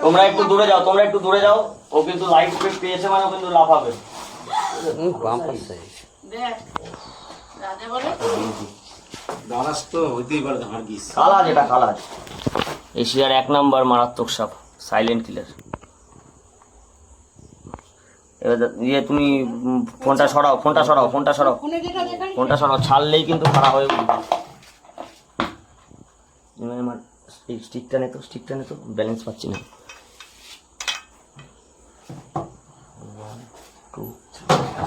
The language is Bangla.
তোমরা একটু দূরে যাও ও কিন্তু লাইট পেয়েছে মানে ও কিন্তু লাফাবে বাম্পার সাইজ দেখ রাজা বলে দাঁড়াস তো হইতেই পারে হারগিস কালাজ এশিয়ার 1 নাম্বার মারাত্মক সাপ সাইলেন্ট কিলার। এবার তুমি ফোনটা সরাও ছাড়লেই কিন্তু খারাপ হয়ে উঠবে। আমার স্টিকটা নে তো ব্যালেন্স পাচ্ছি না। 1 2 3